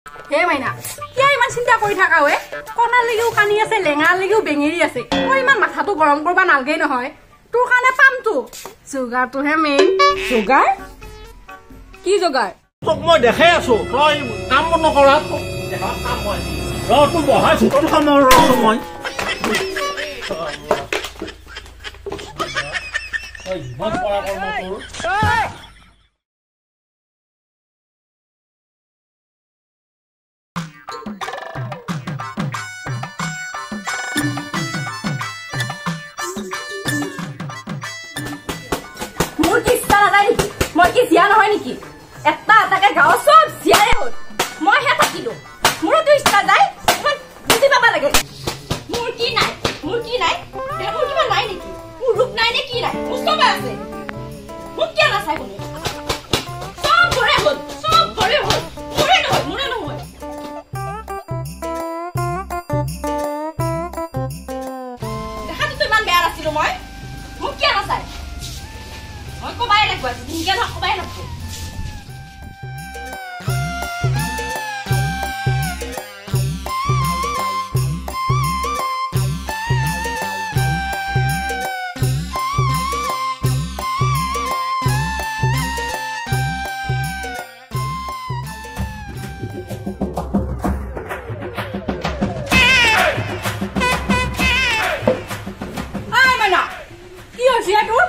হে মাইনা কিয় ইমান চিন্তা কৰি থাকা হে কণাৰ লাগিও কানি আছে লেঙাৰ লাগিও বেঙেৰি আছে মই ইমান মাথাটো গৰম কৰবা নালগেই নহয় তোৰ কাৰণে পামতো যোগাৰটোহে মেইন যোগাৰ কি যোগাৰ তোক মই দেখাই আছো তই কাম নকৰা কাম মই ৰ তোৰ বহাই চোন সময় ৰ মই ইমান পৰা কৰ্ম তোৰ মই কি জিয়া নহয় নেকি এটা এটাকে গাঁও চব জিয়াৰে হ'ল মইহে থাকিলো মোৰতো ইচ্ছা যায় বুজি পাব লাগে মোৰ কি নাই মোৰ কিবা নাই নেকি মোৰ ৰূপ নাই নে কি নাই মোৰ চব আছে মোক কিয় নাচাই কোনে চব ঘৰে হ'ল মোৰে নহয় দেখাতো ইমান বেয়া নাছিলো মই মোক কিয় নাচাই মই কবাই লাগব দিনকে না কবাই লাগব আই মানা কি হৈছে তোৰ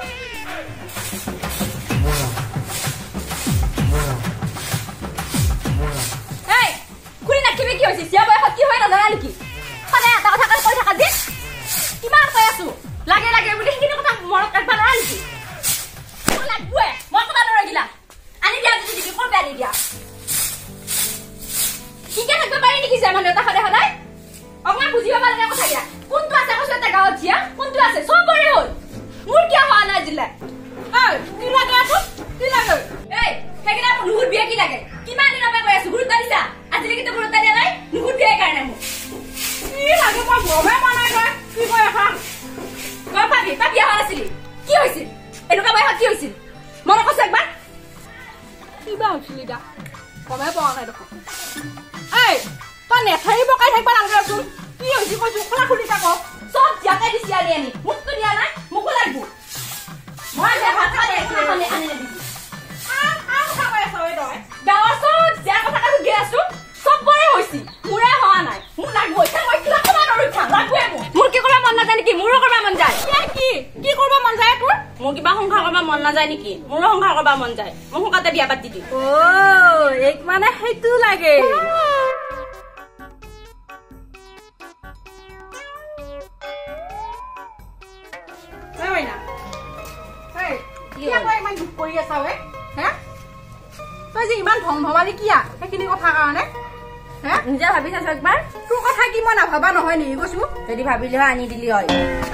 আনি দিলি হয়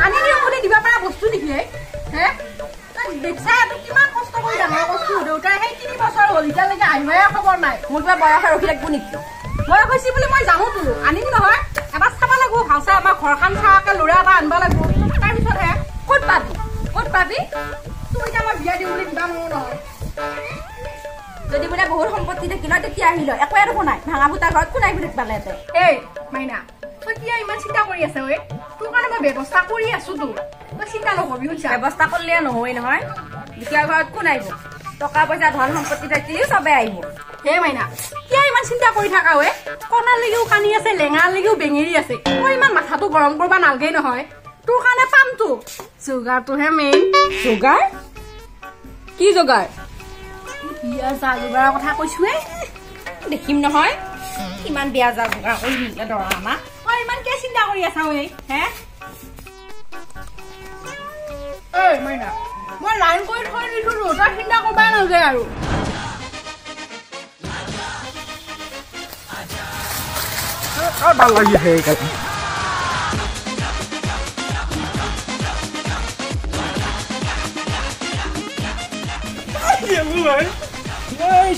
আনি দিও কোনে দিবা পাৰা বস্তু নেকি হে দেখছা তো কিমান কষ্ট কৰি ডাঙৰ বস্তু দেউতাই সেই 3 বছৰ হ'ল ইটালৈকে আহিবই খবৰ নাই মোৰ কিবা বয়স ৰখি লাগব নেকি বয়স হৈছে বুলি মই জানো তো আনিম নহয় এবাৰ চাবা লাগব ভালছে আমাৰ ঘৰখন চাকে লৰা এটা আনবা লাগব তাৰ পিছত হে ক'ত পাবি তুই এতিয়া মই বিয়া দিম বুলি দিবা নোৱাৰো নহয় যদি বোলে বহুত সম্পত্তি থাকিল তেতিয়া আহিল একো আৰু নাই ভাঙা ফুটা ঘৰত কোনাই ঘুৰি পালে এই মাইনা তই কিয় ইমান চিন্তা কৰি আছে ঐ তোৰ কাৰণে মই ব্যৱস্থা কৰি আছো তো তই চিন্তা নকবি শুনছা ব্যৱস্থা কৰিলে নহয় নহয় দুখীয়া ঘৰত কোন আহিব টকা পইচা ধন সম্পত্তি থাকিলেও চবে আহিব হে মাইনা কিয় ইমান চিন্তা কৰি থাকা ঐ কণাৰ লাগিও কানি আছে লেঙাৰ লাগিও বেঙেৰি আছে মই ইমান মাথাটো গৰম কৰবা নালগেই নহয় তোৰ কাৰণে পামতো যোগাৰটোহে মেইন যোগাৰ কি যোগাৰ বিয়া যা যোগাৰৰ কথা কৈছোৱে দেখিম নহয় কিমান বিয়া যা যোগাৰ কৰি নিলে দৰা আমাক তই ইমান কিয় চিন্তা কৰি আছা ঐ হে ঐ মাইনা মই লাইন কৰি থৈ দিছো তই চিন্তা কৰবা নালাগে আৰু ভাল লাগি সেইকাৰণে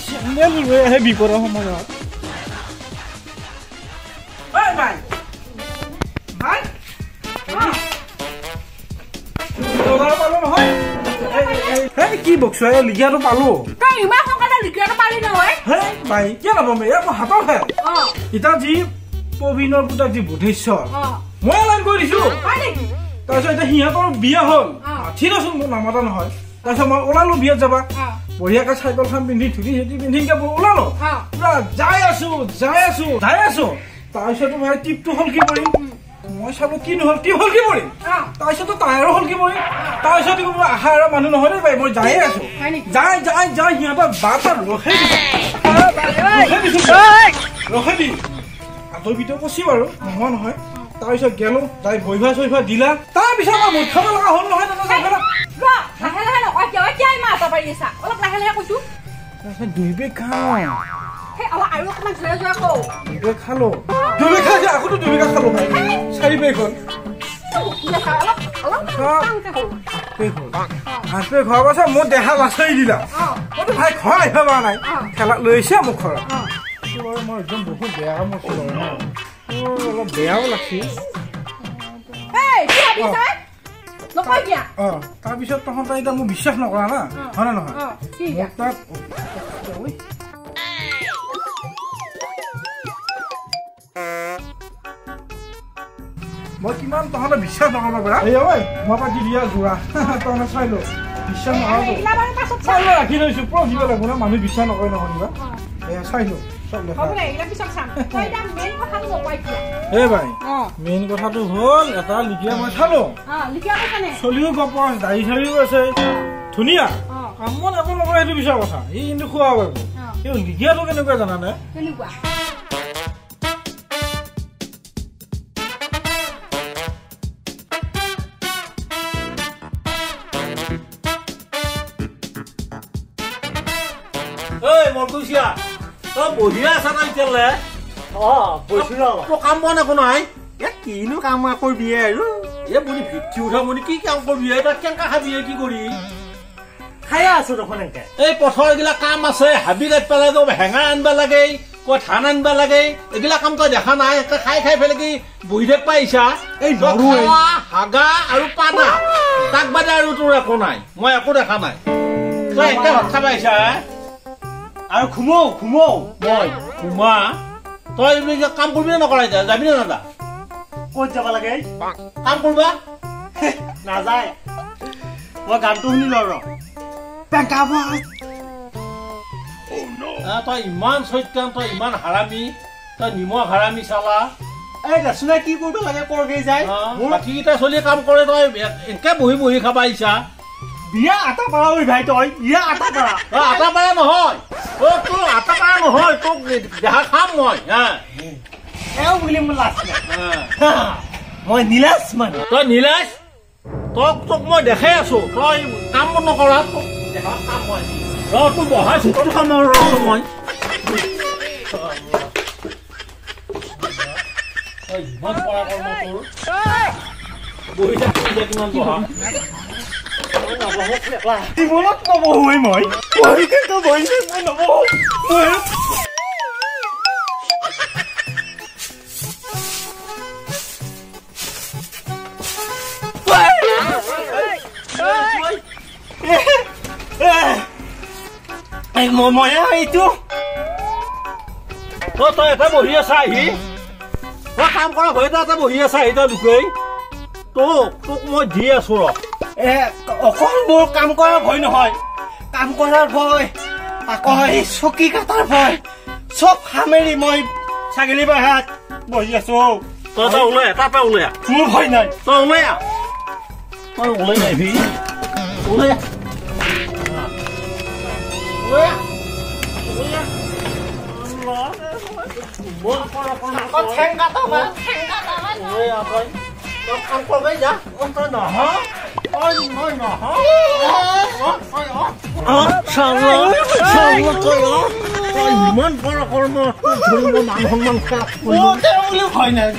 চেণ্ডেল লৈ আহে বিপদৰ সময়ত কি বক্স লিখিয়াটো পালো তই ইমান সোনকালে লিখিয়াটো পালি ন নহয় হে ভাই কিয় নাপাম এয়া মই হাতৰ খেল এতিয়া যি প্ৰবীণৰ পুতেক যি বুধেশ্বৰ মই এলাইন কৰি দিছো তাৰপিছত এতিয়া সিহঁতৰ বিয়া হ'ল ঠিক আছে মোৰ নামাতা নহয় তাৰপিছত মই ওলালো বিয়াত যাবা বঢ়িয়াকে চাইকেলখন পিন্ধি ধুতি চেতি পিন্ধিকে ওলালো পুৰা যাই আছো তাৰপিছত মই টিপটো হ'ল কি কৰিম মই চালো কি নহল টিপ হ'ল কি কৰিম তাৰপিছত টায়াৰো হ'ল কি কৰিম তাৰপিছত আশা আৰু মানুহ নহয় দেই মই যায়ে আছো যাই সিহঁতৰ বাট ৰখে দি আঁতৰ ভিতৰত কচি বাৰু নোহোৱা নহয় তাৰপিছত গেলো যাই বহিভা চহিভা দিলা তাৰপিছত মই মুখ খাব লগা হ'ল নহয় দুই বেগ খাওঁ খালো দুই বেগ খাই আকৌ দুই বেগ খালো চাৰি বেগ হ'ল 8 বেগ খোৱাৰ পাছত মোৰ দেহা লাচৰি দিলা মইতো ভাই ঘৰ আহিব পৰা নাই খেলা লৈ আহিছে মোক ঘৰত মই একদম বহুত বেয়া কাম কৰিছো অলপ বেয়াও লাগছে তাৰপিছত তহঁতে এতিয়া মোক বিশ্বাস নকৰা না হয় নে নহয় মই কিমান তহঁতে বিশ্বাস নকৰিব পাৰা মই পৰা দি দিয়া যোৰা তহঁতে চাই লো বিশ্বাস নকৰা ৰাখি লৈছো পুৰা দিব লাগিব না মানুহ বিশ্বাস নকৰে নহয় কিবা এয়া চাই লো মেইন কথাটো হ'ল এটা লিখিয়া মই চালো চলিও গপ দাড়ি চাৰিও আছে ধুনীয়া কামত একো নকৰে সেইটো পিছৰ কথা ই কিন্তু খোৱা পাৰিব কিন্তু লিখিয়াটো কেনেকুৱা জানানে মৰকুচিয়া তই বহিয়া আছা নাই তেলে কাম বন একো নাই কিনো কাম কৰিবি আৰু বুঢ়ী ভিক্ষি উঠা বুলি কি কাম কৰিবি তই কেনেকা খাবি কি কৰি খাই আছো দেখোন এনেকে এই পথাৰ গিলা কাম আছে হাবি কাটি পেলাই হেঙা আনবা লাগে কয় ধান আনবা লাগে এইগিলা কাম তই দেখা নাই খাই পেলাই কি বহি থাক পাইছা এই হাগা আৰু পানা তাক বাদে আৰু তোৰ একো নাই মই একো দেখা নাই তই এনেকে ভাত খাব আহিছা আৰু ঘুমৌ মই ঘুমা তই কাম কৰিবি নে নকৰা এতিয়া যাবি নে নাযা ক'ত যাব লাগে কাম কৰবা নাযায় মই গানটো শুনি ল তই ইমান চৈতান তই ইমান হাৰামি তই নিমখ হাৰামি চালা এই দেচোনা কি কৰিব লাগে কৰগে যায় বাকীকেইটা চলি কাম কৰে তই এনেকে বহি খাবা আহিছা বিয়া আটা পাৰা ঐ ভাই তই বিয়া আটা পাৰা নহয় তোৰ আটা পাৰা নহয় তোক দেহা খাম মই বুলি মোৰ লাজ মই নীলাজ মানে তই নীলাজ তোক মই দেখাই আছো তই কাম নকৰা তোক দেহা কাম মই তোৰ বহাই চুকত খাম মই ইমান পৰা কৰ্ম তোৰ বহি থাকি কিমান বহা জীৱনত নবহুৱেই মই নবহো মই এইটো তই এটা বহি আছা আহি তই কাম কৰা ভয় এটা বহি আছা আহি তই লুকাই তোক মই দি আছো অকল মোৰ কাম কৰাৰ ভয় নহয় কাম কৰাৰ ভয় আকৌ চকী কাটাৰ ভয় চব সামেৰি মই ছাগলী বাহাত বহি আছো তই ওলাই এটা ওলাই মোৰ ভয় নাই তই ওলাই ওলাই আহিবি ওলাই কাম কৰবে যা তই নহয় ইমান বড় কৰ্ম মান সন্মান বুলি ভয় নাই